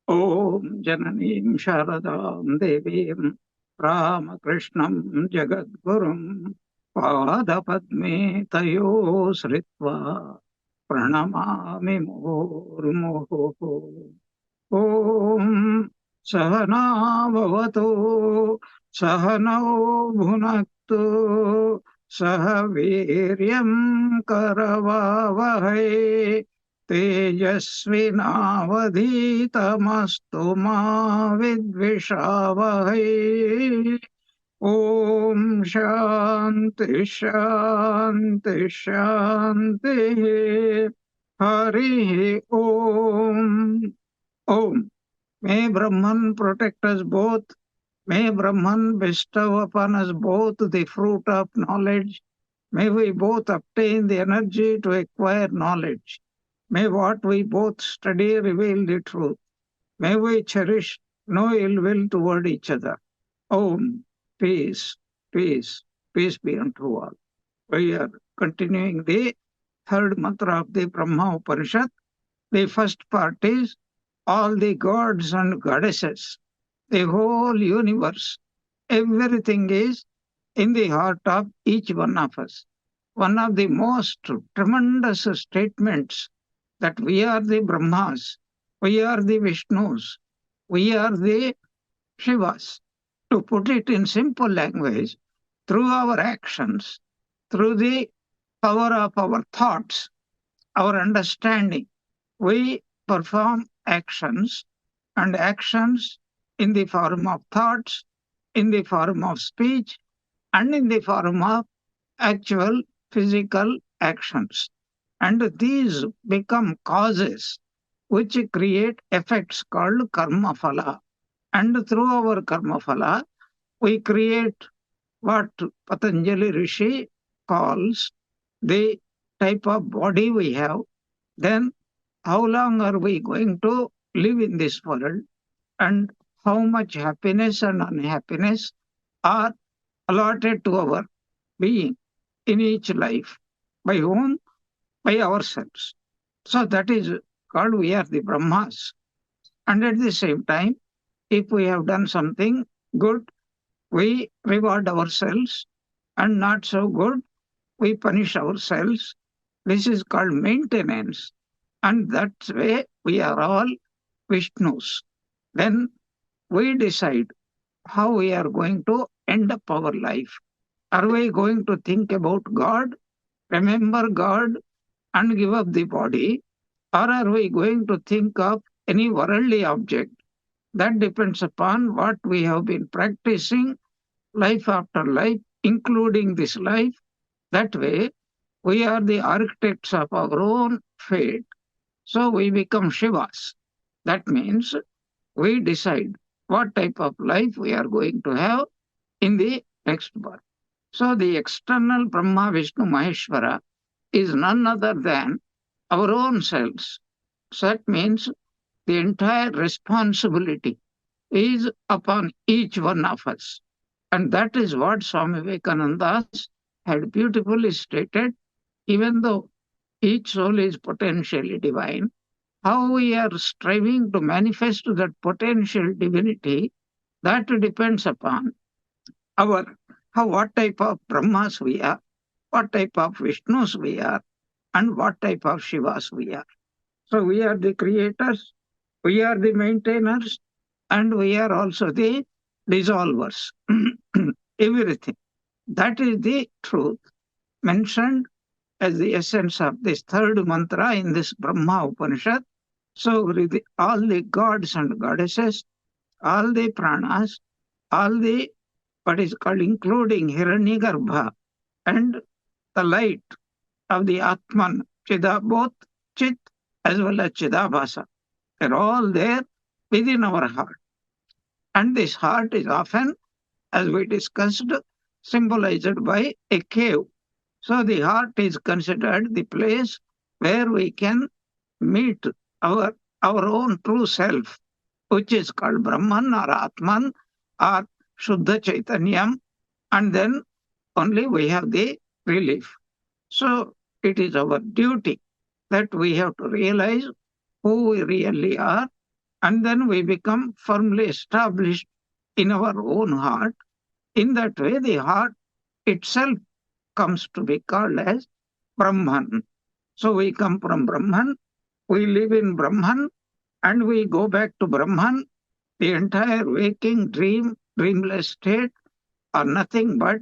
Om Jananim Sharadam Devim Ramakrishnan Jagadgurum Padapadme Tayo Sritva Pranamami Murmuhu. Om Sahana Bhavato Sahanau Bhunaktu Sahaviryam Karavavahai तेजस्विनावधीतमस्तु मा विद्विषावहै। ॐ शान्ति शान्ति शान्तिः। हरिः ॐ। Om. May Brahman protect us both. May Brahman bestow upon us both the fruit of knowledge. May we both obtain the energy to acquire knowledge. May what we both study reveal the truth. May we cherish no ill will toward each other. Om. Peace, peace, peace be unto all. We are continuing the third mantra of the Brahma Upanishad. The first part is all the gods and goddesses, the whole universe, everything is in the heart of each one of us. One of the most tremendous statements that we are the Brahmas, we are the Vishnus, we are the Shivas. To put it in simple language, through our actions, through the power of our thoughts, our understanding, we perform actions, and actions in the form of thoughts, in the form of speech, and in the form of actual physical actions. And these become causes which create effects called karma phala. And through our karma phala, we create what Patanjali Rishi calls the type of body we have. Then how long are we going to live in this world, and how much happiness and unhappiness are allotted to our being in each life. By whom? By ourselves. So that is called we are the Brahmas. And at the same time, if we have done something good, we reward ourselves, and not so good, we punish ourselves. This is called maintenance. And that way we are all Vishnus. Then we decide how we are going to end up our life. Are we going to think about God, remember God, and give up the body? Or are we going to think of any worldly object? That depends upon what we have been practicing life after life, including this life. That way, we are the architects of our own fate. So we become Shivas. That means we decide what type of life we are going to have in the next birth. So the external Brahma, Vishnu, Maheshwara is none other than our own selves. So that means the entire responsibility is upon each one of us. And that is what Swami Vivekananda had beautifully stated. Even though each soul is potentially divine, how we are striving to manifest that potential divinity, that depends upon our what type of Brahmas we are, what type of Vishnus we are, and what type of Shivas we are. So we are the creators, we are the maintainers, and we are also the dissolvers. Everything. That is the truth mentioned as the essence of this third mantra in this Brahma Upanishad. So all the gods and goddesses, all the pranas, all the what is called including Hiranyagarbha and the light of the Atman, both Chit as well as Chidabhasa. They're all there within our heart. And this heart is often, as we discussed, symbolized by a cave. So the heart is considered the place where we can meet our own true self, which is called Brahman or Atman or Shuddha Chaitanyam, and then only we have the relief. So it is our duty that we have to realize who we really are and then we become firmly established in our own heart. In that way, the heart itself comes to be called as Brahman. So we come from Brahman, we live in Brahman, and we go back to Brahman. The entire waking dreamless state are nothing but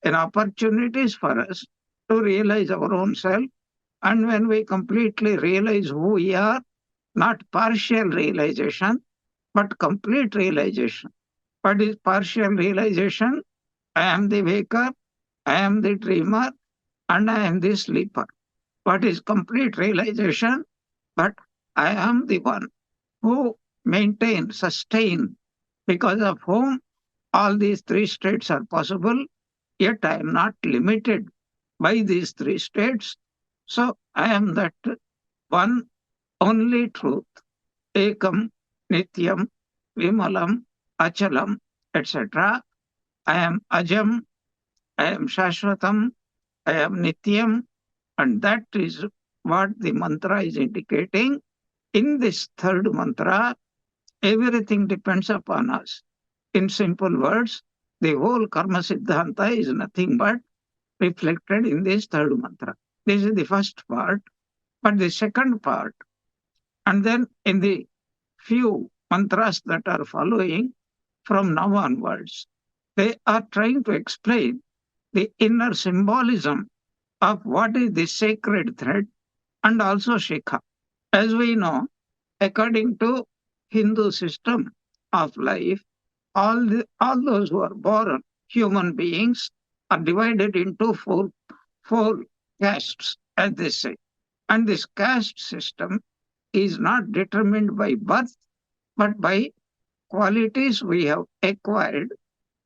an opportunities for us to realize our own self. And when we completely realize who we are, not partial realization, but complete realization. What is partial realization? I am the waker, I am the dreamer, and I am the sleeper. What is complete realization? But I am the one who maintain, sustain, because of whom all these three states are possible, yet I am not limited by these three states. So I am that one only truth, ekam, nityam, vimalam, achalam, etc. I am ajam, I am shashvatam, I am nityam, and that is what the mantra is indicating. In this third mantra, everything depends upon us. In simple words, the whole Karma Siddhanta is nothing but reflected in this third mantra. This is the first part. But the second part, and then in the few mantras that are following from now onwards, they are trying to explain the inner symbolism of what is the sacred thread and also Shikha. As we know, according to Hindu system of life, all those who are born human beings are divided into four castes, as they say. And this caste system is not determined by birth, but by qualities we have acquired,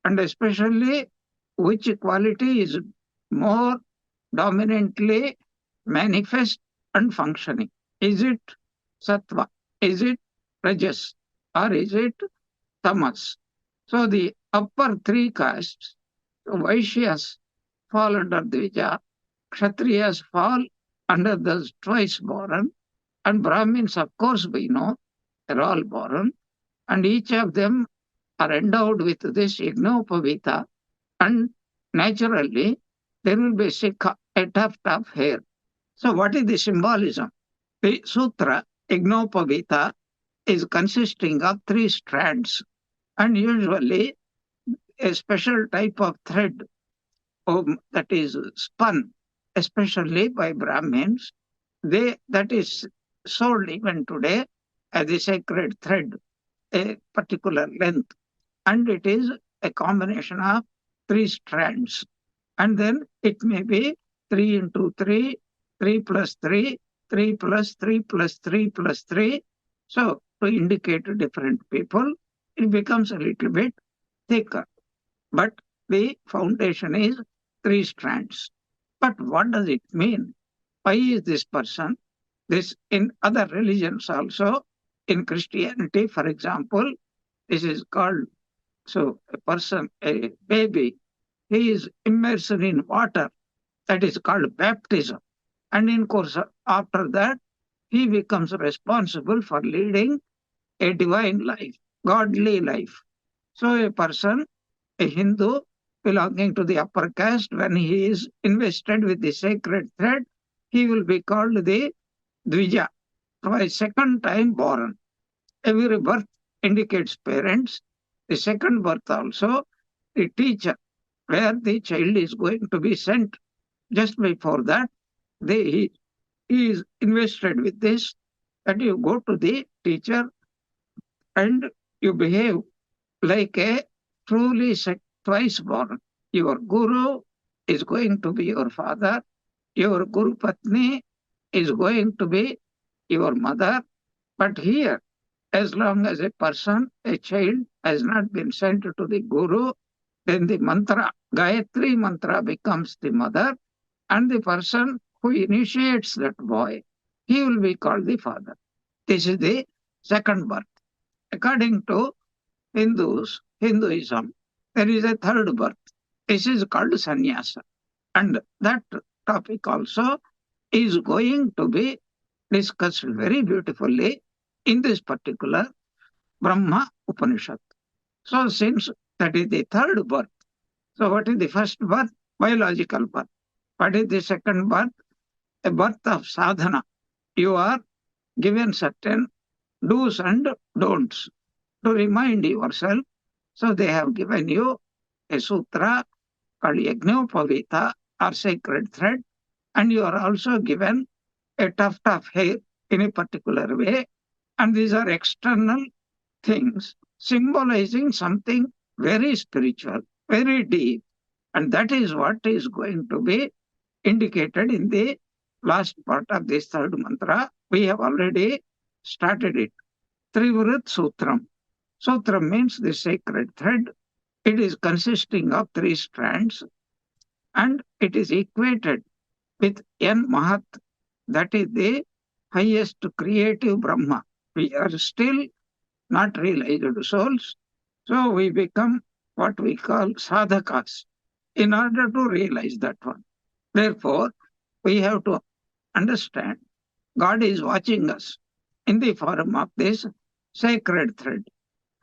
and especially which quality is more dominantly manifest and functioning. Is it sattva? Is it rajas? Or is it tamas? So the upper three castes, Vaishyas fall under Dvija, Kshatriyas fall under the twice born, and Brahmins, of course, we know, are all born, and each of them are endowed with this Ignopavita, and naturally there will be Sikha, a tuft of hair. So, what is the symbolism? The sutra, Ignopavita, is consisting of three strands, and usually a special type of thread that is spun, especially by Brahmins. That is sold even today as a sacred thread, a particular length, and it is a combination of three strands. And then it may be 3 into 3, 3 plus 3, 3 plus 3 plus 3 plus 3. So to indicate different people, it becomes a little bit thicker. But the foundation is three strands. But what does it mean? Why is this person? This in other religions also, in Christianity, for example, this is called, so a person, a baby, he is immersed in water. That is called baptism. And in course, after that, he becomes responsible for leading a divine life, godly life. So a person, a Hindu belonging to the upper caste, when he is invested with the sacred thread, he will be called the Dvija, twice second time born. Every birth indicates parents. The second birth also, the teacher, where the child is going to be sent. Just before that, he is invested with this, that you go to the teacher and you behave like a truly twice born. Your guru is going to be your father. Your guru patni is going to be your mother. But here, as long as a person, a child, has not been sent to the guru, then the mantra, Gayatri mantra, becomes the mother, and the person who initiates that boy, he will be called the father. This is the second birth. According to Hinduism, there is a third birth. This is called sannyasa. And that topic also is going to be discussed very beautifully in this particular Brahma Upanishad. So since that is the third birth, so what is the first birth? Biological birth. What is the second birth? A birth of sadhana. You are given certain do's and don'ts to remind yourself. So they have given you a sutra called Yajnopavita or sacred thread, and you are also given a tuft of hair in a particular way. And these are external things symbolizing something very spiritual, very deep. And that is what is going to be indicated in the last part of this third mantra. We have already started it. Trivrit Sutram. Sutram means the sacred thread. It is consisting of three strands and it is equated with N Mahat, that is the highest creative Brahma. We are still not realized souls, so we become what we call sadhakas in order to realize that one. Therefore, we have to understand God is watching us in the form of this sacred thread.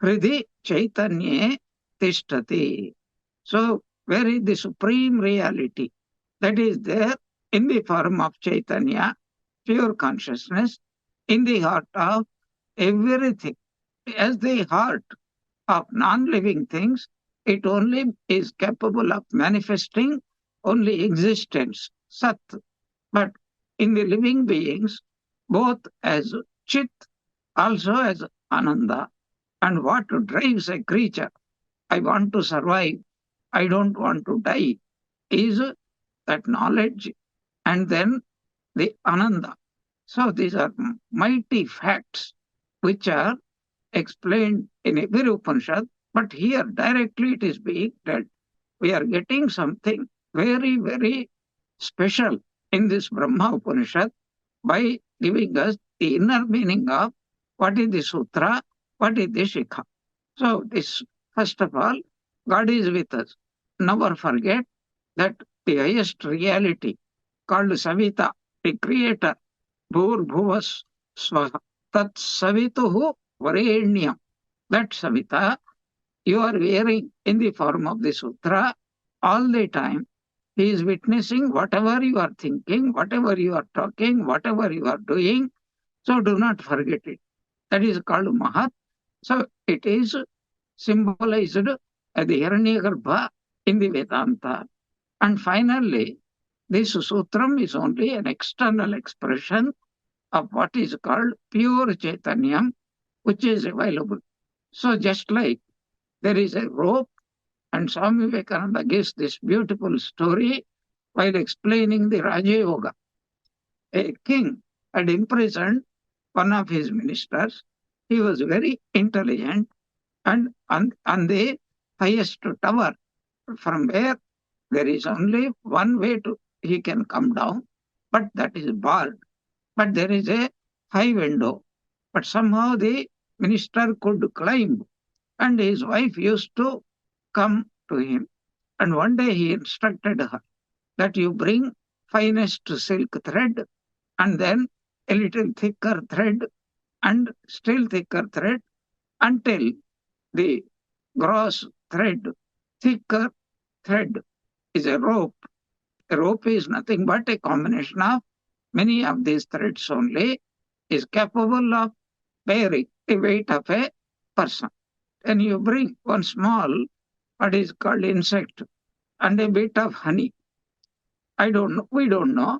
Hridi Chaitanya Tishtati. So, where is the supreme reality that is there in the form of Chaitanya, pure consciousness, in the heart of everything? As the heart of non-living things, it only is capable of manifesting only existence, Sat. But in the living beings, both as Chit, also as Ananda. And what drives a creature, I want to survive, I don't want to die, is that knowledge and then the Ananda. So these are mighty facts which are explained in every Upanishad, but here directly it is being told. We are getting something very, very special in this Brahma Upanishad by giving us the inner meaning of what is the sutra, what is the shikha. So this, first of all, God is with us. Never forget that the highest reality called Savita, the creator, Bhur Bhuvas Swaha, Tat Savituhu Varenyam. That Savita you are wearing in the form of the sutra all the time. He is witnessing whatever you are thinking, whatever you are talking, whatever you are doing. So do not forget it. That is called Mahat. So it is symbolized as the Hiranyagarbha in the Vedanta. And finally, this sutram is only an external expression of what is called pure Chaitanyam, which is available. So just like there is a rope, and Swami Vivekananda gives this beautiful story while explaining the Raja Yoga. A king had imprisoned one of his ministers. He was very intelligent and on the highest tower from where there is only one way to he can come down, but that is barred. But there is a high window. But somehow the minister could climb, and his wife used to come to him. And one day he instructed her that you bring finest silk thread and then a little thicker thread and still thicker thread until the gross thread, thicker thread is a rope. A rope is nothing but a combination of many of these threads only, is capable of bearing the weight of a person. Then you bring one small, what is called insect, and a bit of honey. I don't know, we don't know,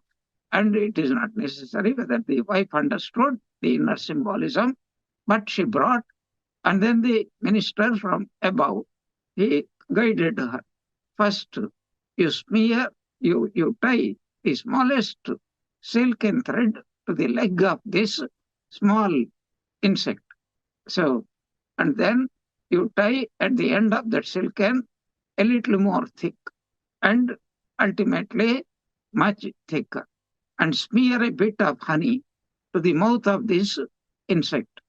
and it is not necessary whether the wife understood the inner symbolism, but she brought, and then the minister from above, he guided her. First, you smear, you tie the smallest silken thread to the leg of this small insect. So, and then you tie at the end of that silken a little more thick and ultimately much thicker, and smear a bit of honey to the mouth of this insect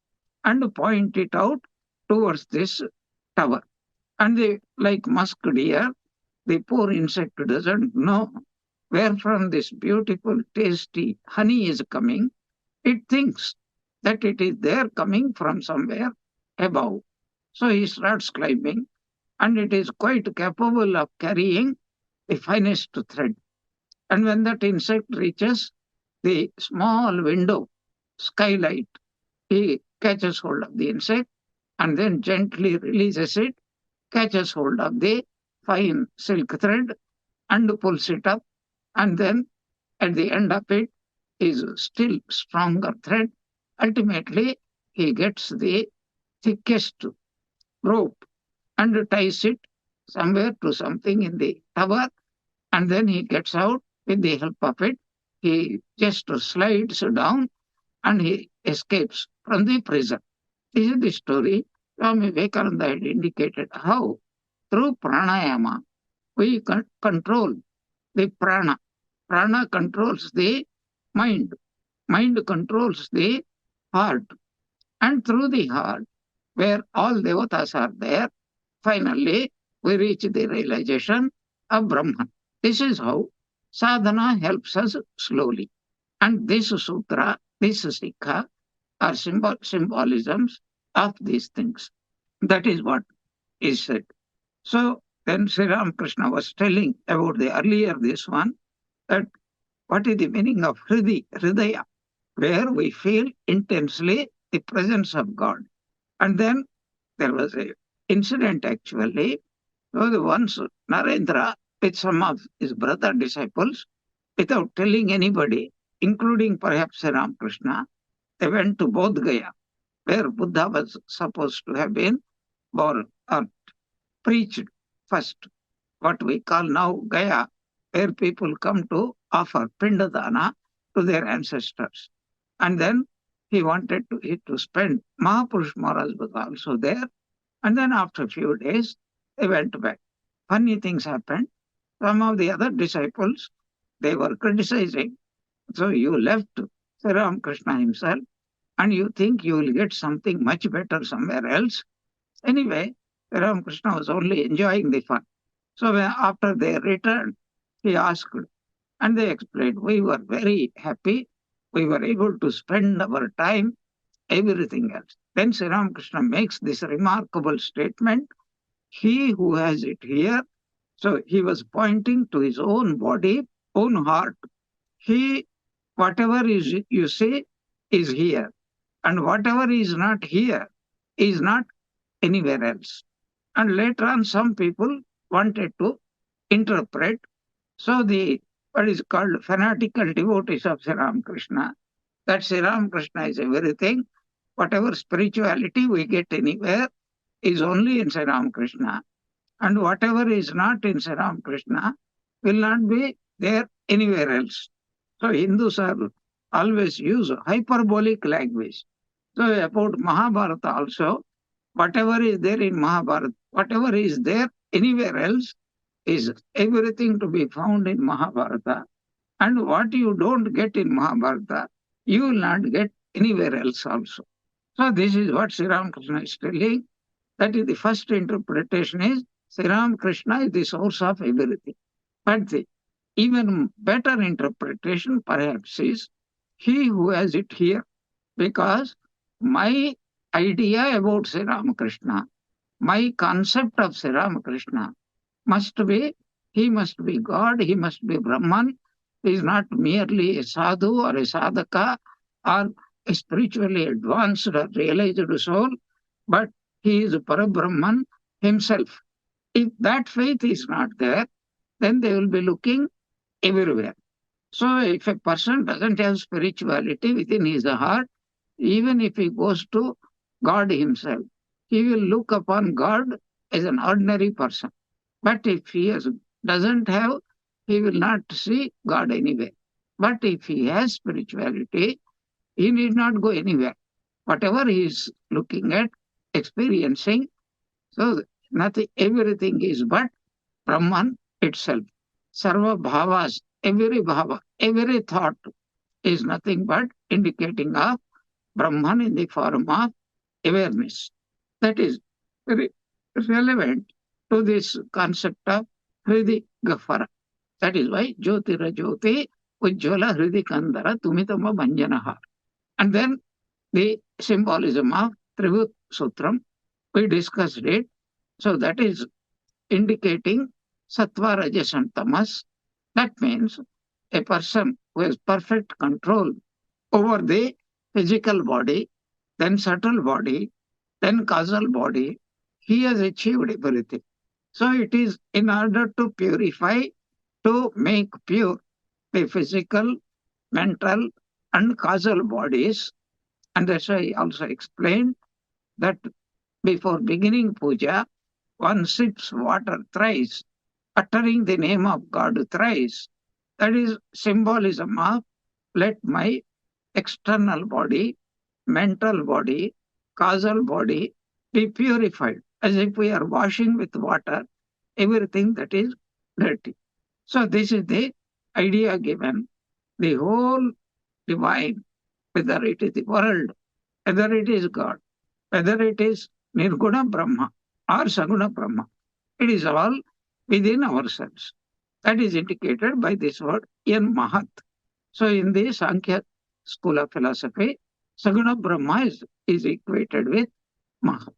and point it out towards this tower. And like musk deer, the poor insect doesn't know where from this beautiful, tasty honey is coming. It thinks that it is there coming from somewhere, above. So he starts climbing, and it is quite capable of carrying the finest thread. And when that insect reaches the small window, skylight, he catches hold of the insect and then gently releases it, catches hold of the fine silk thread and pulls it up. And then at the end of it is still stronger thread. Ultimately, he gets the thickest rope and ties it somewhere to something in the tower, and then he gets out with the help of it. He just slides down and he escapes from the prison. This is the story. Swami Vivekananda had indicated how through pranayama we control the prana. Prana controls the mind. Mind controls the heart. And through the heart, where all devatas are there, finally we reach the realization of Brahman. This is how sadhana helps us slowly. And this sutra, this sikha, are symbolisms of these things. That is what is said. So then Sri Ramakrishna was telling about the earlier this one, that what is the meaning of hridaya, where we feel intensely the presence of God. And then there was a incident actually. So the once Narendra with some of his brother disciples, without telling anybody, including perhaps Sri Ramakrishna, they went to Bodh Gaya, where Buddha was supposed to have been born or preached first, what we call now Gaya, where people come to offer Pindadana to their ancestors. And then he wanted to spend, Mahapurush Maharaj was also there. And then after a few days, they went back. Funny things happened. Some of the other disciples, they were criticizing. So you left Sri Ramakrishna himself, and you think you will get something much better somewhere else. Anyway, Ramakrishna was only enjoying the fun. So after they returned, he asked, and they explained, we were very happy. We were able to spend our time, everything else. Then Sri Ramakrishna makes this remarkable statement, he who has it here. So he was pointing to his own body, own heart. He, whatever is you see, is here. And whatever is not here is not anywhere else. And later on, some people wanted to interpret. So the what is called fanatical devotees of Sri Ramakrishna, that Sri Ramakrishna is everything. Whatever spirituality we get anywhere is only in Sri Ramakrishna. And whatever is not in Sri Ramakrishna will not be there anywhere else. So Hindus are always use hyperbolic language. So about Mahabharata also, whatever is there in Mahabharata, whatever is there anywhere else is everything to be found in Mahabharata. And what you don't get in Mahabharata, you will not get anywhere else also. So this is what Sri Ramakrishna is telling. That is the first interpretation is Sri Ramakrishna is the source of everything. But the even better interpretation perhaps is he who has it here, because my idea about Sri Ramakrishna, my concept of Sri Ramakrishna must be, he must be God, he must be Brahman. He is not merely a sadhu or a sadhaka or a spiritually advanced or realized soul, but he is Parabrahman himself. If that faith is not there, then they will be looking everywhere. So if a person doesn't have spirituality within his heart, even if he goes to God himself, he will look upon God as an ordinary person. But if doesn't have, he will not see God anywhere. But if he has spirituality, he need not go anywhere. Whatever he is looking at, experiencing, so nothing, everything is but Brahman itself. Sarva bhavas, every bhava, every thought is nothing but indicating of Brahman in the form of awareness. That is very relevant to this concept of Hridi Gafara. That is why Jyotira Jyoti Ujjvala Hridi Kandara Tumitama Banjanaha. And then the symbolism of Trivut Sutram. We discussed it. So that is indicating Sattva, Rajas, and Tamas. That means a person who has perfect control over the physical body, then subtle body, then causal body, he has achieved everything. So it is in order to purify, to make pure the physical, mental, and causal bodies. And that's why I also explained that before beginning puja, one sips water thrice, uttering the name of God thrice. That is symbolism of let my external body, mental body, causal body be purified, as if we are washing with water everything that is dirty. So this is the idea given. The whole divine, whether it is the world, whether it is God, whether it is Nirguna Brahma or Saguna Brahma, it is all within ourselves. That is indicated by this word Yan Mahat. So in the Sankhya school of philosophy, Saguna Brahma is equated with Mahat.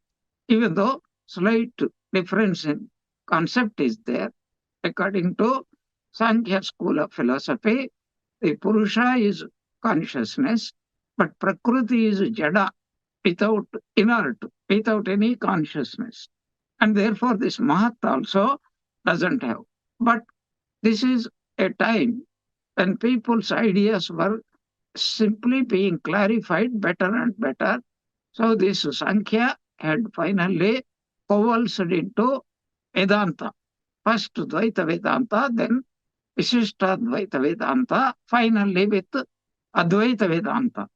Even though slight difference in concept is there, according to Sankhya school of philosophy, the Purusha is consciousness, but Prakriti is Jada, without inert, without any consciousness. And therefore, this Mahat also doesn't have. But this is a time when people's ideas were simply being clarified better and better. So this Sankhya had finally coalesced into Vedanta. First Dvaita Vedanta, then Vishishtadvaita Vedanta, finally with Advaita Vedanta.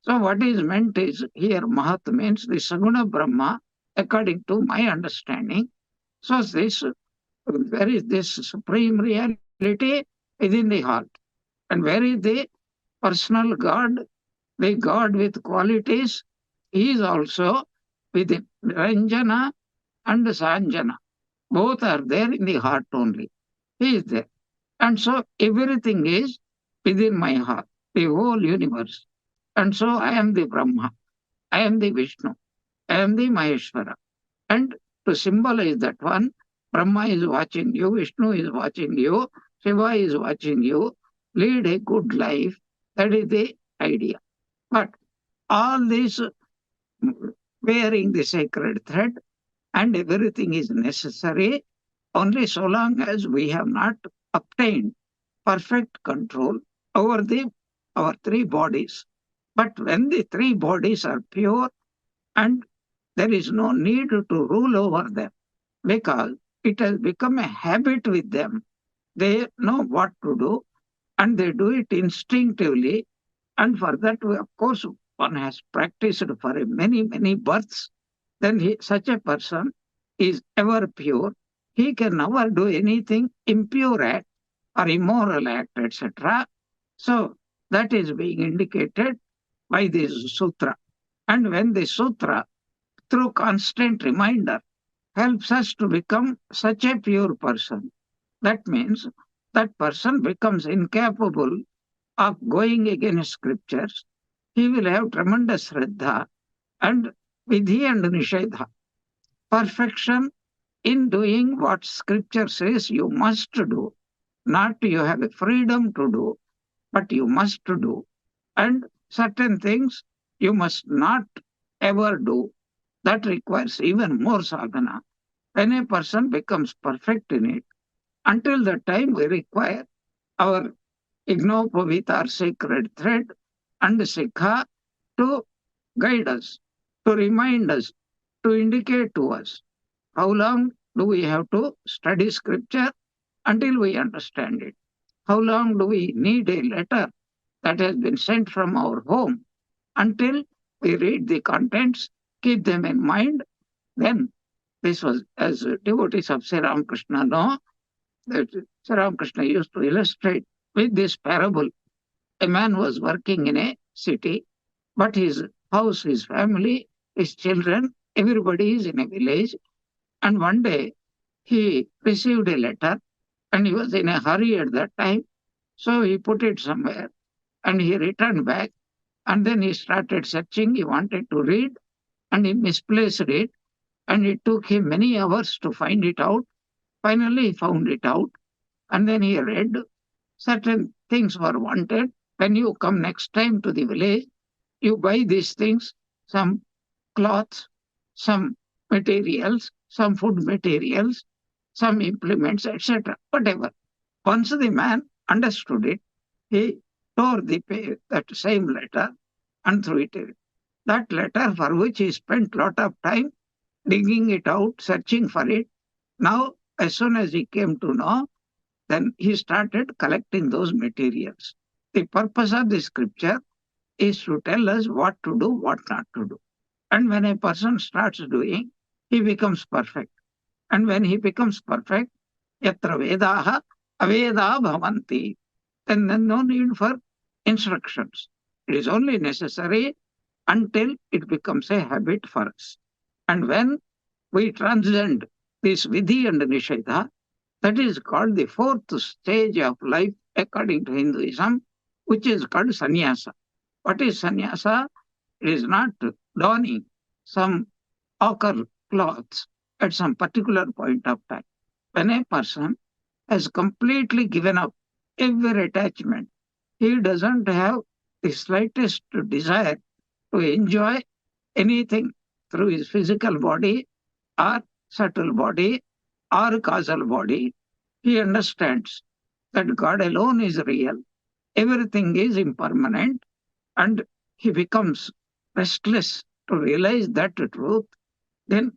So what is meant is here Mahat means the Saguna Brahma, according to my understanding. So this where is this supreme reality within the heart? And where is the personal God, the God with qualities? He is also within Ranjana and Sanjana. Both are there in the heart only. He is there. And so everything is within my heart, the whole universe. And so I am the Brahma, I am the Vishnu, I am the Maheshwara. And to symbolize that one, Brahma is watching you, Vishnu is watching you, Shiva is watching you, lead a good life. That is the idea. But all this wearing the sacred thread and everything is necessary only so long as we have not obtained perfect control over our three bodies. But when the three bodies are pure and there is no need to rule over them because it has become a habit with them. They know what to do and they do it instinctively. And for that, of course, one has practiced for many, many births. Then such a person is ever pure. He can never do anything impure act or immoral act, etc. So that is being indicated by this sutra. And when the sutra, through constant reminder, helps us to become such a pure person, that means that person becomes incapable of going against scriptures. He will have tremendous Shraddha and Vidhi and Nishedha. Perfection in doing what scripture says you must do, not you have a freedom to do, but you must do. And certain things you must not ever do. That requires even more sadhana. When a person becomes perfect in it, until the time we require our Ignopavita or sacred thread and Sikha to guide us, to remind us, to indicate to us how long do we have to study scripture until we understand it. How long do we need a letter that has been sent from our home until we read the contents, keep them in mind. Then this was, as devotees of Sri Ramakrishna know, that Sri Ramakrishna used to illustrate with this parable. A man was working in a city, but his house, his family, his children, everybody is in a village. And one day he received a letter and he was in a hurry at that time. So he put it somewhere and he returned back and then he started searching. He wanted to read and he misplaced it, and it took him many hours to find it out. Finally, he found it out, and then he read certain things were wanted. When you come next time to the village, you buy these things, some cloths, some materials, some food materials, some implements, etc. Whatever. Once the man understood it, he tore that same letter and threw it away. That letter for which he spent a lot of time digging it out, searching for it. Now, as soon as he came to know, then he started collecting those materials. The purpose of the scripture is to tell us what to do, what not to do. And when a person starts doing, he becomes perfect. And when he becomes perfect, yatra vedaha aveda bhavanti, then no need for instructions. It is only necessary until it becomes a habit for us. And when we transcend this vidhi and nishedha, that is called the fourth stage of life according to Hinduism, which is called sannyasa. What is sannyasa? It is not donning some ochre clothes at some particular point of time. When a person has completely given up every attachment, he doesn't have the slightest desire to enjoy anything through his physical body or subtle body or causal body. He understands that God alone is real, everything is impermanent, and he becomes restless to realize that truth. Then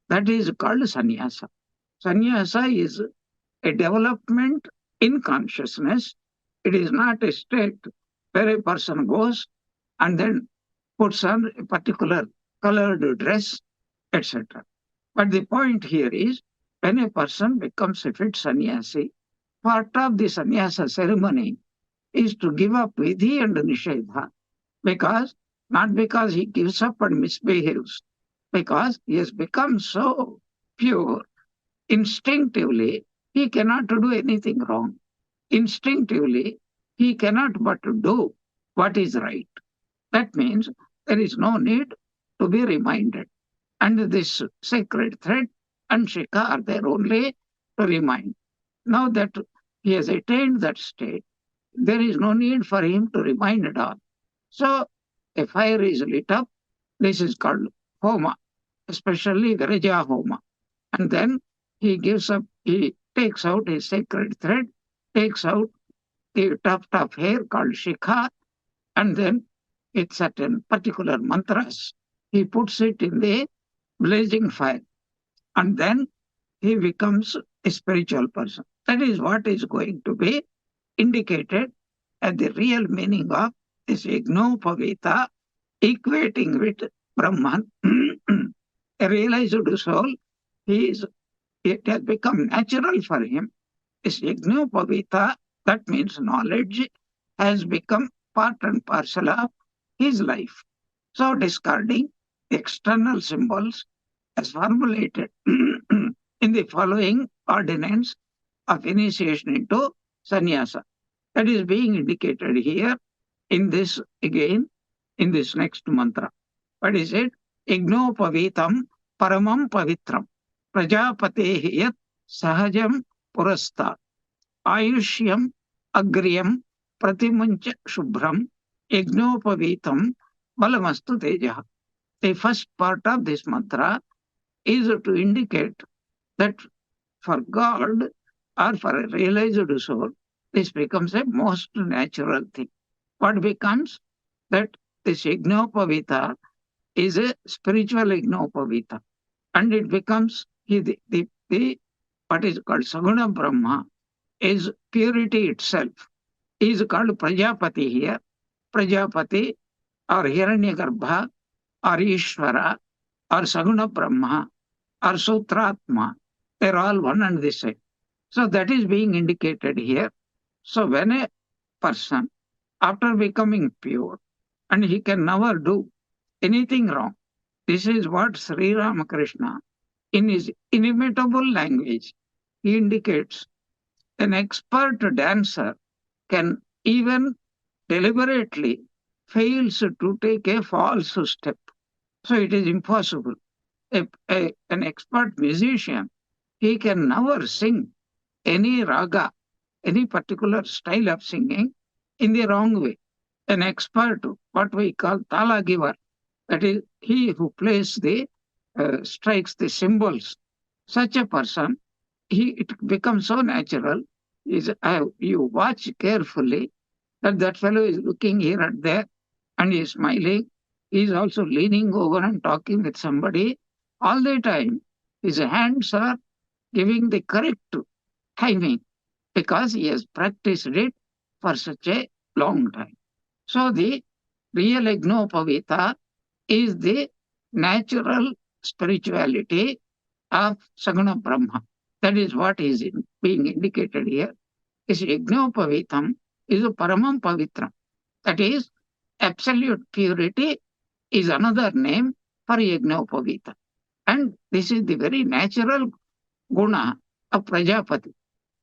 that is called sannyasa. Sannyasa is a development in consciousness. It is not a state where a person goes and then puts on a particular colored dress, etc. But the point here is when a person becomes a fit sannyasi, part of the sannyasa ceremony is to give up vidhi and nishedha, because not because he gives up and misbehaves, because he has become so pure, instinctively he cannot do anything wrong. Instinctively he cannot but do what is right. That means there is no need to be reminded. And this sacred thread and shikha are there only to remind. Now that he has attained that state, there is no need for him to remind at all. So a fire is lit up. This is called homa, especially Viraja homa. And then he takes out a sacred thread, takes out the tuft of hair called shikha, and then with certain particular mantras, he puts it in the blazing fire. And then he becomes a spiritual person. That is what is going to be indicated as the real meaning of this Ignopavita, equating with Brahman. A realized soul, it has become natural for him. This Ignopavita, that means knowledge, has become part and parcel of his life. So discarding external symbols as formulated in the following ordinance of initiation into sannyasa. That is being indicated here in this again, in this next mantra. What is it? Ignopavitam paramam pavitram prajapatehi yat sahajam purasta ayushyam agriyam pratimuncha shubhram ignopavitam balamastu tejaha. The first part of this mantra is to indicate that for God or for a realized soul, this becomes a most natural thing. What becomes? That this Ignopavita is a spiritual Ignopavita. And it becomes what is called Saguna Brahma is purity itself. He is called Prajapati here. Prajapati or Hiranyagarbha or Ishvara or Saguna Brahma or Sutratma, they're all one and the same. So that is being indicated here. So when a person, after becoming pure, and he can never do anything wrong, this is what Sri Ramakrishna, in his inimitable language, he indicates an expert dancer can even deliberately fails to take a false step. So it is impossible. An expert musician, he can never sing any raga, any particular style of singing in the wrong way. An expert, what we call tala giver, that is he who plays the strikes the cymbals. Such a person, it becomes so natural. You watch carefully that fellow is looking here and there and he is smiling. He is also leaning over and talking with somebody. All the time, his hands are giving the correct timing because he has practiced it for such a long time. So the real Yajnopavita is the natural spirituality of Saguna Brahma. That is what is being indicated here. Is Yajnopavitam is a Paramam Pavitram. That is, absolute purity is another name for Yajnopavita. And this is the very natural guna of Prajapati.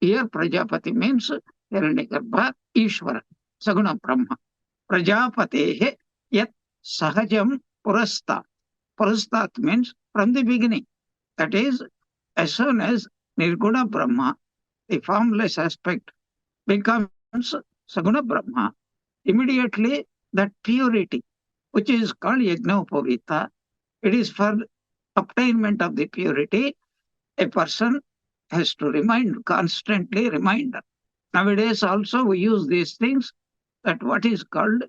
Here Prajapati means Hiranyagarbha Ishvara, Saguna Brahma. Prajapatehe yat sahajam purastat. Purastat means from the beginning. That is, as soon as Nirguna Brahma, the formless aspect, becomes Saguna Brahma, immediately that purity, which is called Yajnopavita, it is for obtainment of the purity, a person has to constantly remind. Nowadays also we use these things, that what is called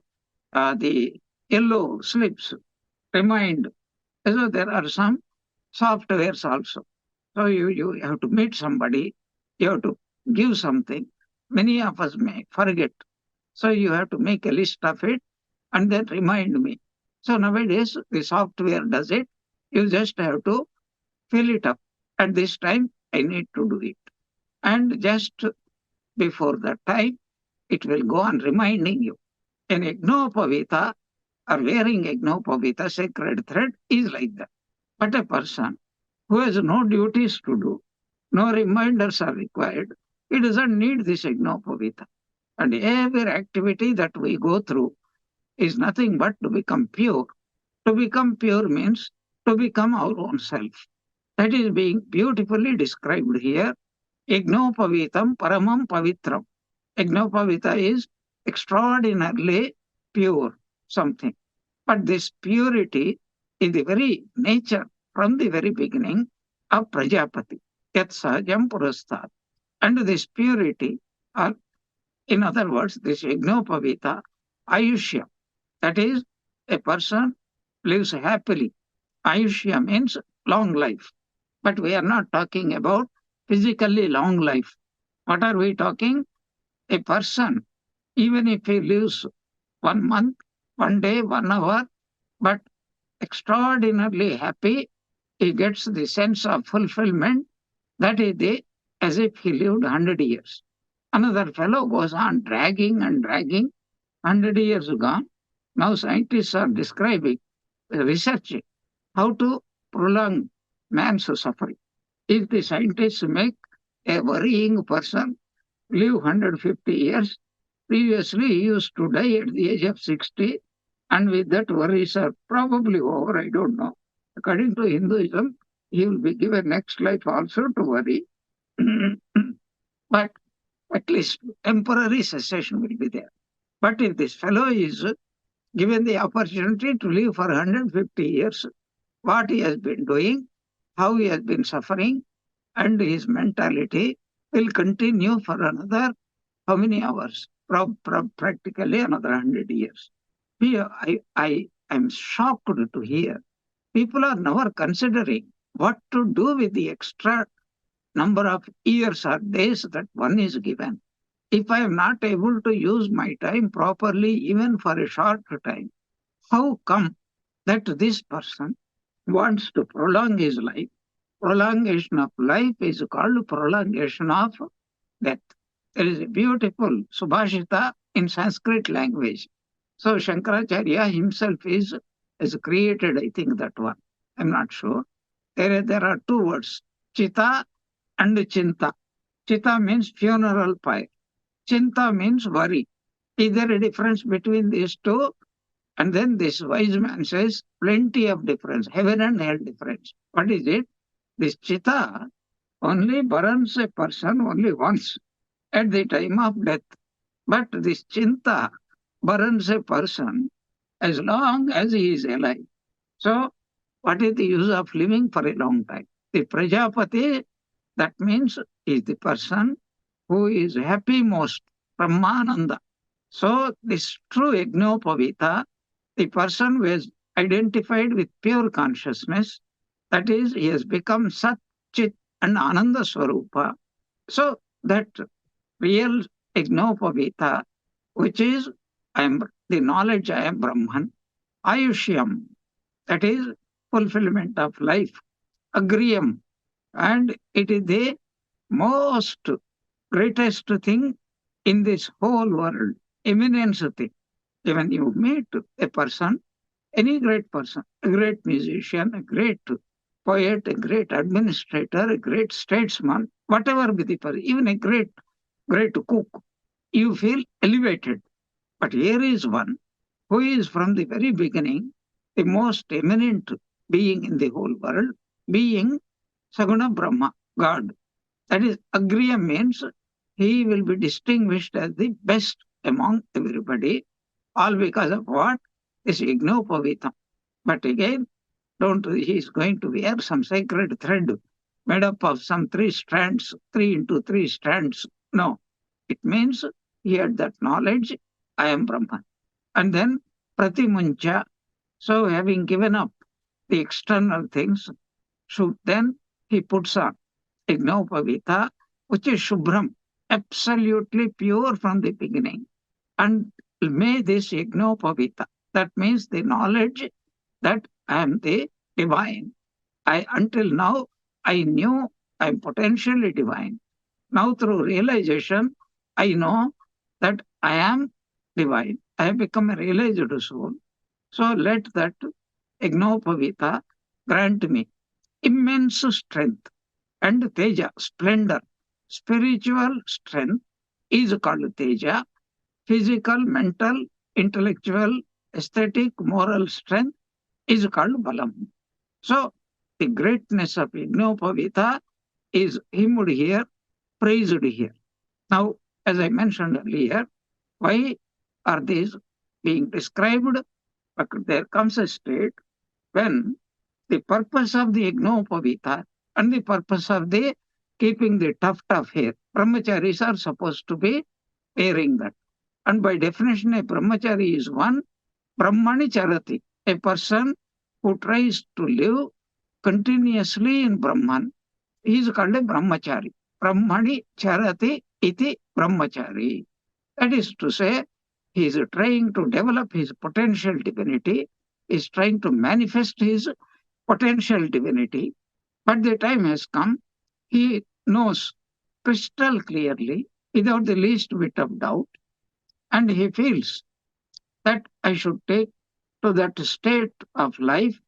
the yellow slips, remind. So there are some softwares also. So you have to meet somebody, you have to give something. Many of us may forget. So you have to make a list of it and then remind me. So nowadays the software does it. You just have to fill it up. At this time, I need to do it. And just before that time, it will go on reminding you. An Yajnopavita or wearing Yajnopavita, sacred thread, is like that. But a person who has no duties to do, no reminders are required, he doesn't need this Yajnopavita. And every activity that we go through is nothing but to become pure. To become pure means to become our own self. That is being beautifully described here. Yajnopavitam paramam pavitram. Yajnopavita is extraordinarily pure something. But this purity is the very nature from the very beginning of Prajapati. Yat sahajam purastat. And this purity, or in other words, this Yajnopavita, Ayushya, that is, a person lives happily. Ayushya means long life. But we are not talking about physically long life. What are we talking? A person, even if he lives 1 month, 1 day, 1 hour, but extraordinarily happy, he gets the sense of fulfillment that is as if he lived 100 years. Another fellow goes on dragging and dragging, 100 years gone. Now scientists are describing, researching how to prolong man's suffering. If the scientists make a worrying person live 150 years, previously he used to die at the age of 60, and with that worries are probably over, I don't know. According to Hinduism, he will be given next life also to worry. But at least temporary cessation will be there. But if this fellow is given the opportunity to live for 150 years, what he has been doing, how he has been suffering, and his mentality will continue for another how many hours? Practically another 100 years. I am shocked to hear people are never considering what to do with the extra number of years or days that one is given. If I am not able to use my time properly, even for a short time, how come that this person wants to prolong his life? Prolongation of life is called prolongation of death. There is a beautiful Subhashita in Sanskrit language. So Shankaracharya himself has created, I think, that one. I'm not sure. There are two words, Chita and Chinta. Chita means funeral pyre. Chinta means worry. Is there a difference between these two? And then this wise man says, plenty of difference, heaven and hell difference. What is it? This chitta only burns a person only once at the time of death. But this chinta burns a person as long as he is alive. So, what is the use of living for a long time? The Prajapati, that means, is the person who is happy most, Brahmananda. So, this true Yajnopavita, the person who is identified with pure consciousness, that is, he has become Sat, Chit, and Ananda Swarupa. So, that real Yajnopavita, which is I am the knowledge I am Brahman, Ayushyam, that is fulfillment of life, Agriyam, and it is the most greatest thing in this whole world, eminence thing. When you meet a person, any great person, a great musician, a great poet, a great administrator, a great statesman, whatever be the person, even a great cook, you feel elevated. But here is one who is from the very beginning the most eminent being in the whole world, being Saguna Brahma, God. That is, Agriya means he will be distinguished as the best among everybody, all because of what? This Ignopavita. But again, don't he is going to wear some sacred thread made up of some three strands, 3 into 3 strands. No, it means he had that knowledge, I am Brahman. And then Pratimuncha, so having given up the external things, should then he puts on Ignopavita, which is Shubhram, absolutely pure from the beginning. And may this Ignopavita, that means the knowledge that I am the divine. Until now I knew I am potentially divine. Now through realization, I know that I am divine. I have become a realized soul. So let that Ignopavita grant me immense strength and Teja, splendor. Spiritual strength is called Teja. Physical, mental, intellectual, aesthetic, moral strength is called Balam. So the greatness of Ignopavita is hymned here, praised here. Now, as I mentioned earlier, why are these being described? But there comes a state when the purpose of the Ignopavita and the purpose of the keeping the tuft of hair, brahmacharis are supposed to be wearing that. And by definition, a brahmachari is one Brahmani charati, a person who tries to live continuously in Brahman. He is called a brahmachari. Brahmani charati iti brahmachari. That is to say, he is trying to develop his potential divinity, is trying to manifest his potential divinity. But the time has come, he knows crystal clearly, without the least bit of doubt, and he feels that I should take to that state of life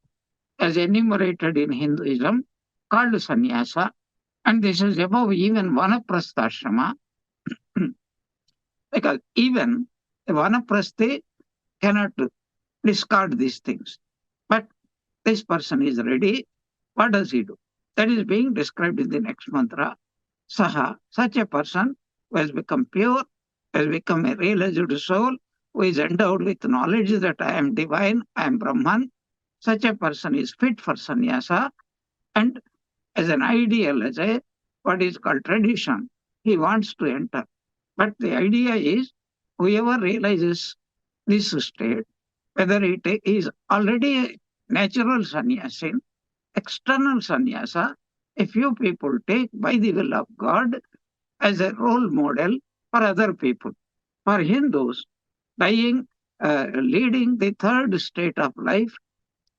as enumerated in Hinduism called sannyasa, and this is above even vanaprastha because even a vanaprastha cannot discard these things. But this person is ready. What does he do? That is being described in the next mantra. Saha, such a person who has become pure, has become a realized soul, who is endowed with knowledge that I am divine, I am Brahman. Such a person is fit for sannyasa, and as an ideal, as a what is called tradition, he wants to enter. But the idea is whoever realizes this state, whether it is already a natural sannyasin, external sannyasa, a few people take by the will of God as a role model for other people. For Hindus, dying, leading the third state of life,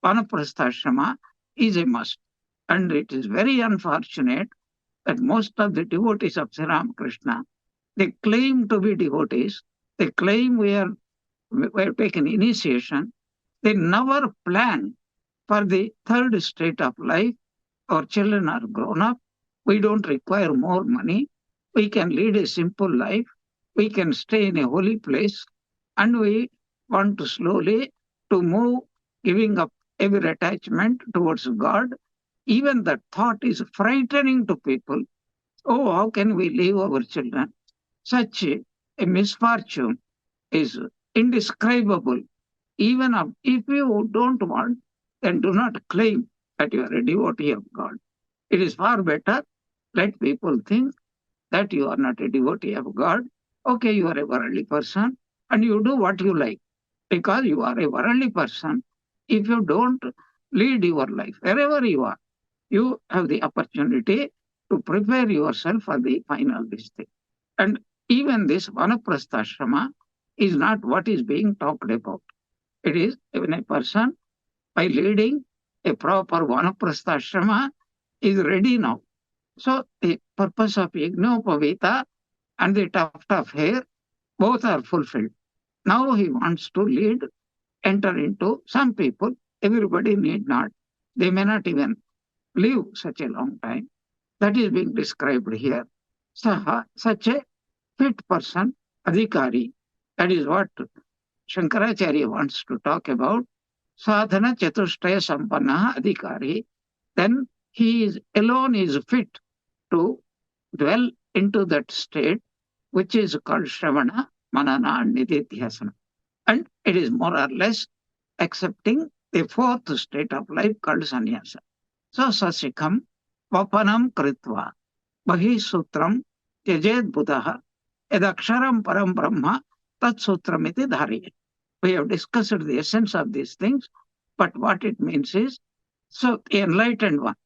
vanaprastha is a must. And it is very unfortunate that most of the devotees of Sri Ramakrishna, they claim to be devotees, they claim we have taken initiation, they never plan for the third state of life. Our children are grown up, we don't require more money, we can lead a simple life, we can stay in a holy place, and we want to slowly to move, giving up every attachment towards God. Even that thought is frightening to people. Oh, how can we leave our children? Such a misfortune is indescribable. Even if you don't want, then do not claim that you are a devotee of God. It is far better. Let people think that you are not a devotee of God. Okay, you are a worldly person and you do what you like because you are a worldly person. If you don't lead your life wherever you are, you have the opportunity to prepare yourself for the final this thing. And even this vanaprastha is not what is being talked about. It is when a person, by leading a proper vanaprastha is ready now. So the purpose of Yajnopavita and the tuft of hair, both are fulfilled. Now he wants to lead, enter into some people. Everybody need not. They may not even live such a long time. That is being described here. Such a fit person, adhikari. That is what Shankaracharya wants to talk about. Sadhana chatushtaya sampanna adhikari. Then he is alone is fit to dwell into that state, which is called Shravana, Manana, and Nididhyasana. And it is more or less accepting the fourth state of life called sannyasa. So sasikham vapanam kritva bahi sutram tyajed buddha edaksharam param brahma tat sutram iti dharye. We have discussed the essence of these things, but what it means is, so the enlightened one,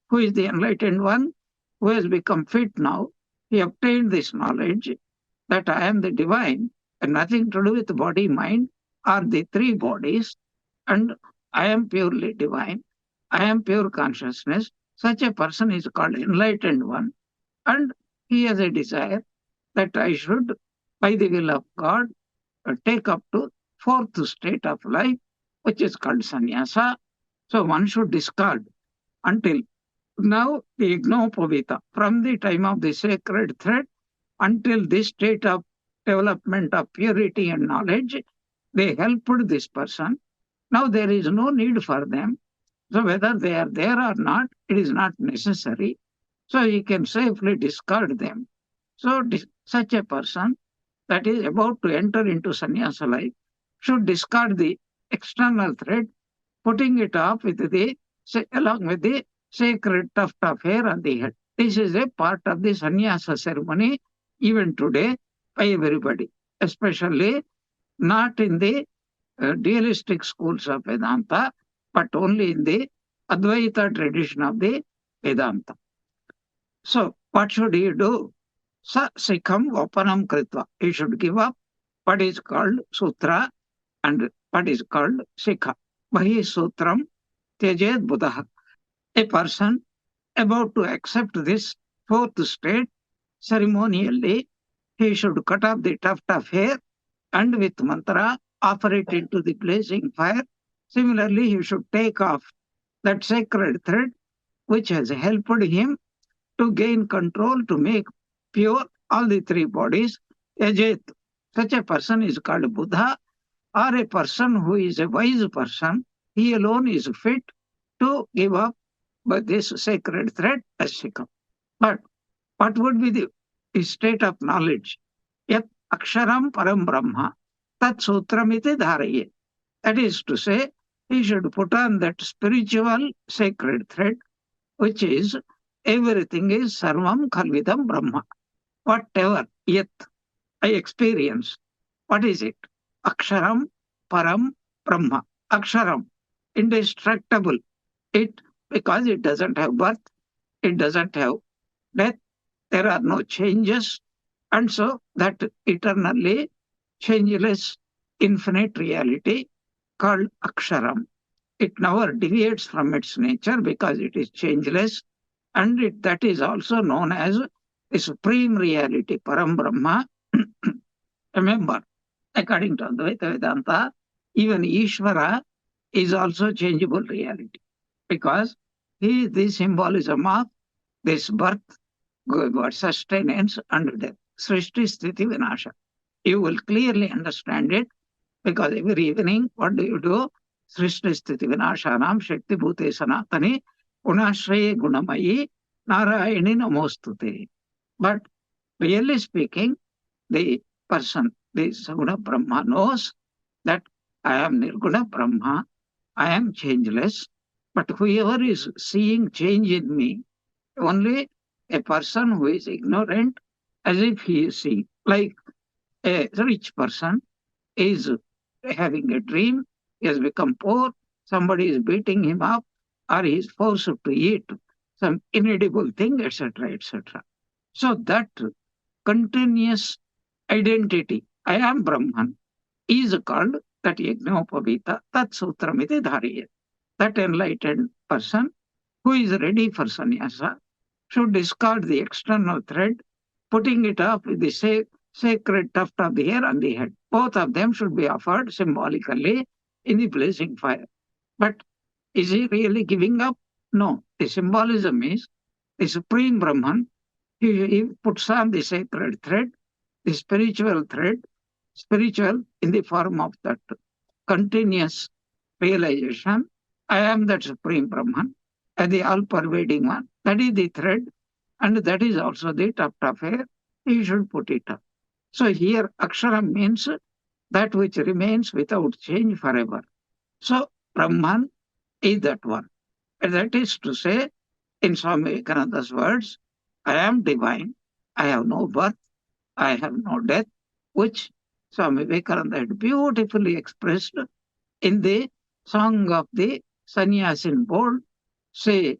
who is the enlightened one, who has become fit now, he obtained this knowledge that I am the divine and nothing to do with body, mind, or the three bodies, and I am purely divine. I am pure consciousness. Such a person is called enlightened one, and he has a desire that I should, by the will of God, take up to fourth state of life, which is called sannyasa. So one should discard until now the Ignopavita, from the time of the sacred thread until this state of development of purity and knowledge, they helped this person. Now there is no need for them. So whether they are there or not, it is not necessary. So he can safely discard them. So such a person that is about to enter into sannyasa life should discard the external thread, putting it off with the along with the sacred tuft of hair on the head. This is a part of the sannyasa ceremony even today by everybody, especially not in the dualistic schools of Vedanta, but only in the Advaita tradition of the Vedanta. So what should he do? Sa sikham vapanam kritva. He should give up what is called sutra and what is called sikha. Bahi sutram tyajed buddha. A person about to accept this fourth state ceremonially, he should cut off the tuft of hair and with mantra offer it into the blazing fire. Similarly, he should take off that sacred thread which has helped him to gain control to make pure all the three bodies. Yajit. Such a person is called Buddha, or a person who is a wise person. He alone is fit to give up this sacred thread as sikha. But what would be the state of knowledge? Yat aksharam param brahma tat sutram iti dharaye. That is to say, he should put on that spiritual sacred thread, which is everything is sarvam khalvidam brahma. Whatever yet I experience, what is it? Aksharam param brahma. Aksharam, indestructible. It because it doesn't have birth, it doesn't have death, there are no changes, and so that eternally changeless infinite reality called Aksharam. It never deviates from its nature because it is changeless, and that is also known as the supreme reality, Param Brahma. Remember, according to Advaita Vedanta, even Ishvara is also changeable reality because he is the symbolism of this birth, sustenance, and death. Srishti Sthiti Vinasha. You will clearly understand it Because every evening, what do? Srishti Sthiti Vinashanam Shakti Bhute Sanatani Punashraye Gunamayi Narayani Namostute. But really speaking, the person, the Saguna Brahma knows that I am Nirguna Brahma, I am changeless, but whoever is seeing change in me, only a person who is ignorant, as if he is seeing, like a rich person is having a dream, he has become poor, somebody is beating him up, or he is forced to eat some inedible thing, etc., etc. So that continuous identity, I am Brahman, is called that Yajnopavita, Tat Sutramiti Dharya. That enlightened person who is ready for sannyasa should discard the external thread, putting it up with the sacred tuft of the hair on the head. Both of them should be offered symbolically in the blazing fire. But is he really giving up? No. The symbolism is the Supreme Brahman. He puts on the sacred thread, the spiritual thread, spiritual in the form of that continuous realization. I am that Supreme Brahman, and the all pervading one. That is the thread, and that is also the tuft of hair. He should put it up. So here, Aksharam means that which remains without change forever. So Brahman is that one. And that is to say, in Swami Vivekananda's words, I am divine, I have no birth, I have no death, which Swami Vivekananda had beautifully expressed in the song of the Sannyasin board. Say,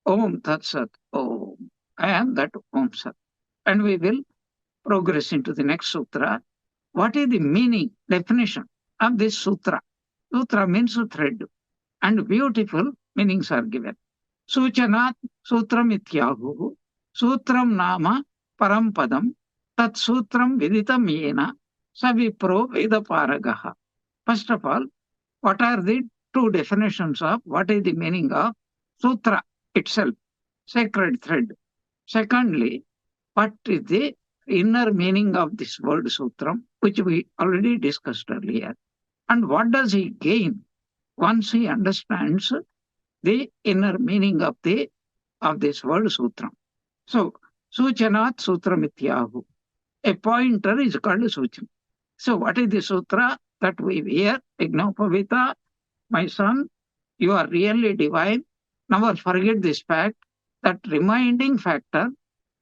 Om Tat Sat, Om. I am that Om Sat. And we will progress into the next sutra. What is the meaning, definition of this sutra? Sutra means thread, and beautiful meanings are given. Suchanat sutram ityahu, sutram nama parampadam, tat sutram viditam yena, savipro vedaparagaha. First of all, what are the two definitions of what is the meaning of sutra itself, sacred thread? Secondly, what is the inner meaning of this word sutram, which we already discussed earlier? And what does he gain once he understands the inner meaning of this word sutram? So, Suchanat Sutramityahu. A pointer is called Suchan. So, what is the sutra that we hear? Ignopavita, my son, you are really divine. Never forget this fact. That reminding factor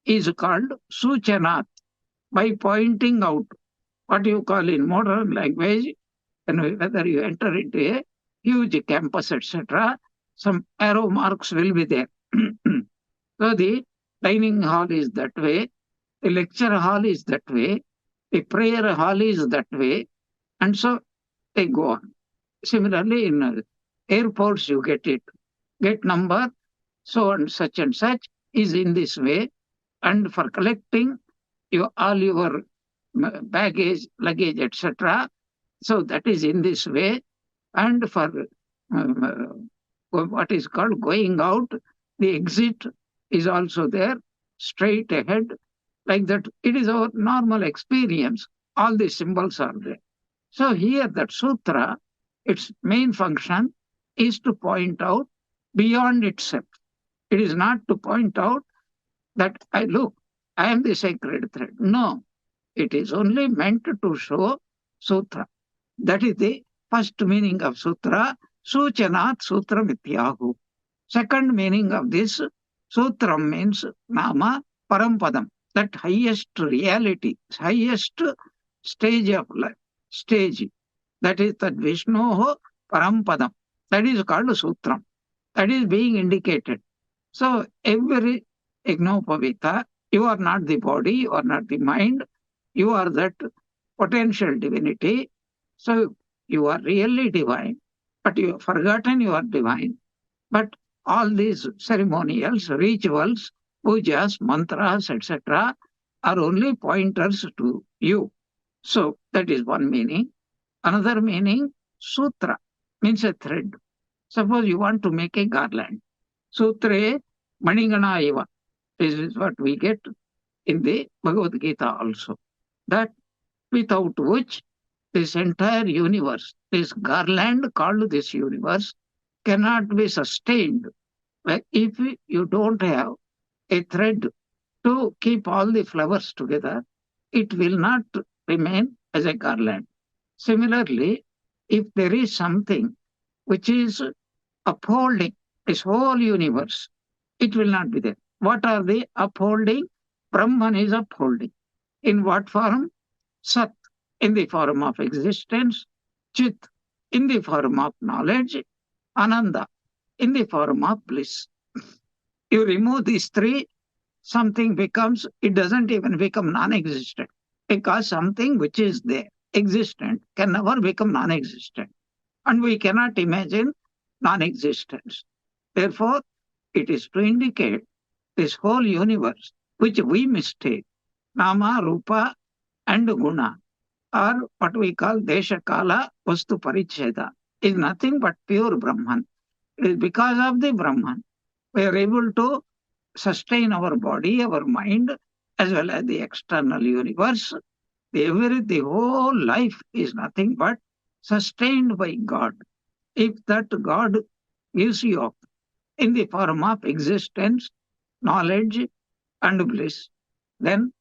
is called Suchanat, by pointing out what you call in modern language, whether you enter into a huge campus, etc., some arrow marks will be there. So the dining hall is that way, the lecture hall is that way, the prayer hall is that way, and so they go on. Similarly, in airports, you get it. Gate number, so and such is in this way. And for collecting all your baggage, luggage, etc., so that is in this way. And for what is called going out, the exit is also there, straight ahead, like that. It is our normal experience. All the symbols are there. So here that sutra, its main function is to point out beyond itself. It is not to point out that I am the sacred thread. No, it is only meant to show sutra. That is the first meaning of sutra, Suchanat Sutramityahu. Second meaning of this, Sutram means Nama Parampadam, that highest reality, highest stage of life, stage. That is that Vishnu Parampadam. That is called Sutram. That is being indicated. So every Ignopavita, you are not the body, you are not the mind, you are that potential divinity. So you are really divine, but you have forgotten you are divine. But all these ceremonials, rituals, pujas, mantras, etc., are only pointers to you. So that is one meaning. Another meaning, sutra, means a thread. Suppose you want to make a garland. Sutre manigana eva. This is what we get in the Bhagavad Gita also. That without which this entire universe, this garland called this universe, cannot be sustained if you don't have a thread to keep all the flowers together. It will not remain as a garland. Similarly, if there is something which is upholding this whole universe, it will not be there. What are they upholding? Brahman is upholding. In what form? Sat, in the form of existence, Chit, in the form of knowledge, Ananda, in the form of bliss. You remove these three, something becomes, it doesn't even become non existent, because something which is there, existent, can never become non existent. And we cannot imagine non existence. Therefore, it is to indicate this whole universe, which we mistake, Nama, Rupa, and Guna, or what we call Desha Kala Vastu Paricheda, is nothing but pure Brahman. It is because of the Brahman we are able to sustain our body, our mind, as well as the external universe. The whole life is nothing but sustained by God. If that God gives you up in the form of existence, knowledge, and bliss, then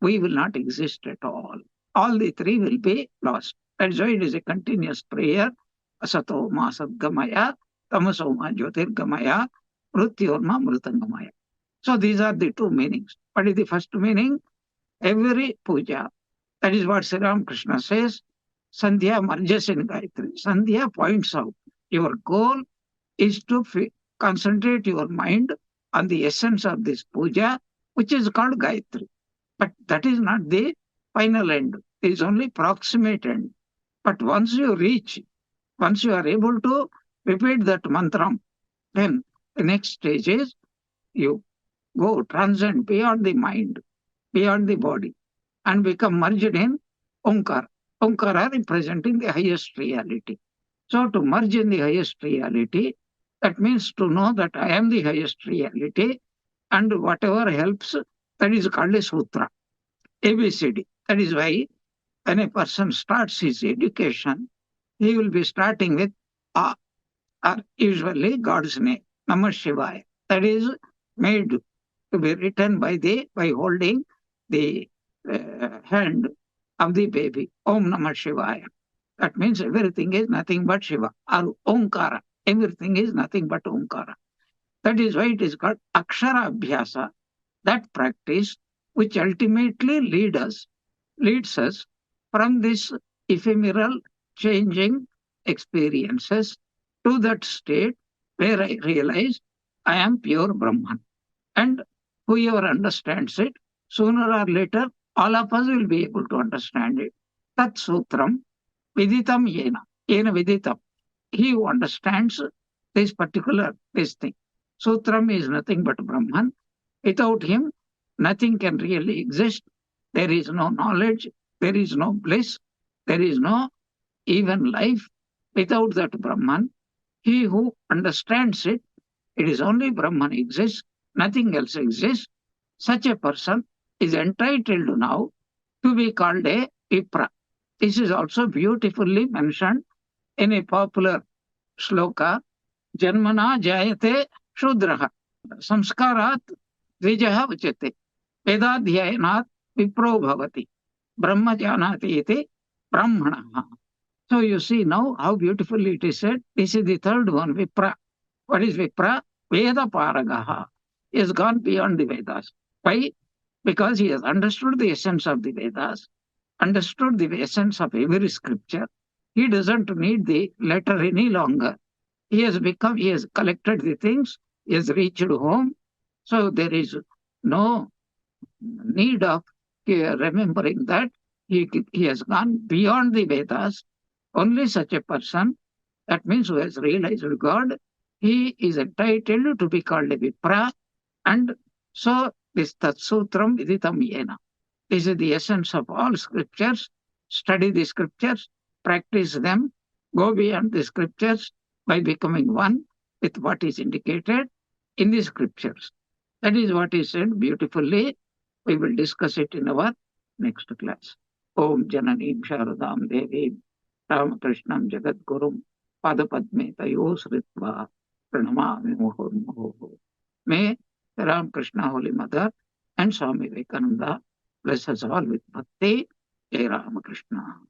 we will not exist at all. All the three will be lost. That's why it is a continuous prayer. Asato ma sadgamaya, tamaso ma jyotirgamaya, mrityorma mritangamaya. So these are the two meanings. What is the first meaning? Every puja. That is what Sri Ramakrishna says. Sandhya merges in Gayatri. Sandhya points out your goal is to concentrate your mind on the essence of this puja, which is called Gayatri. But that is not the final end. It is only proximate end. But once you reach, once you are able to repeat that mantram, then the next stage is you go transcend beyond the mind, beyond the body, and become merged in Omkara. Omkara representing the highest reality. So to merge in the highest reality, that means to know that I am the highest reality, and whatever helps, that is called a sutra, ABCD. That is why when a person starts his education, he will be starting with A, or usually God's name, Namah Shivaya. That is made to be written by holding the hand of the baby. Om Namah Shivaya. That means everything is nothing but Shiva, or Omkara. Everything is nothing but Omkara. That is why it is called Akshara Abhyasa, that practice which ultimately leads us from this ephemeral changing experiences to that state where I realize I am pure Brahman. And whoever understands it, sooner or later, all of us will be able to understand it. Tat Sutram Viditam Yena. Yena Viditam. He who understands this thing. Sutram is nothing but Brahman. Without him, nothing can really exist. There is no knowledge, there is no bliss, there is no even life without that Brahman. He who understands it, it is only Brahman exists, nothing else exists. Such a person is entitled now to be called a Vipra. This is also beautifully mentioned in a popular shloka, Janmana Jayate Shudraha, Samskarat Dvijaha Uchate, Vedadhyayanat Vipro Bhavati, Brahma Janati iti Brahmana. So you see now how beautifully it is said. This is the third one, Vipra. What is Vipra? Veda Paragaha. He has gone beyond the Vedas. Why? Because he has understood the essence of the Vedas, understood the essence of every scripture. He doesn't need the letter any longer. He has collected the things, he has reached home. So there is no need of remembering that he has gone beyond the Vedas. Only such a person, that means who has realized God, he is entitled to be called a Vipra. And so this Tatsutram Viditam Yena. This is the essence of all scriptures. Study the scriptures, practice them, go beyond the scriptures by becoming one with what is indicated in the scriptures. That is what is said beautifully. We will discuss it in our next class. Om Jananim Sharadam Devim Ramakrishnam Jagadgurum Padapadme Tayo Sritva Pranamami Muhurmuhu. May the Ramakrishna Holy Mother and Swami Vivekananda bless us all with bhakti. Jai Ramakrishna.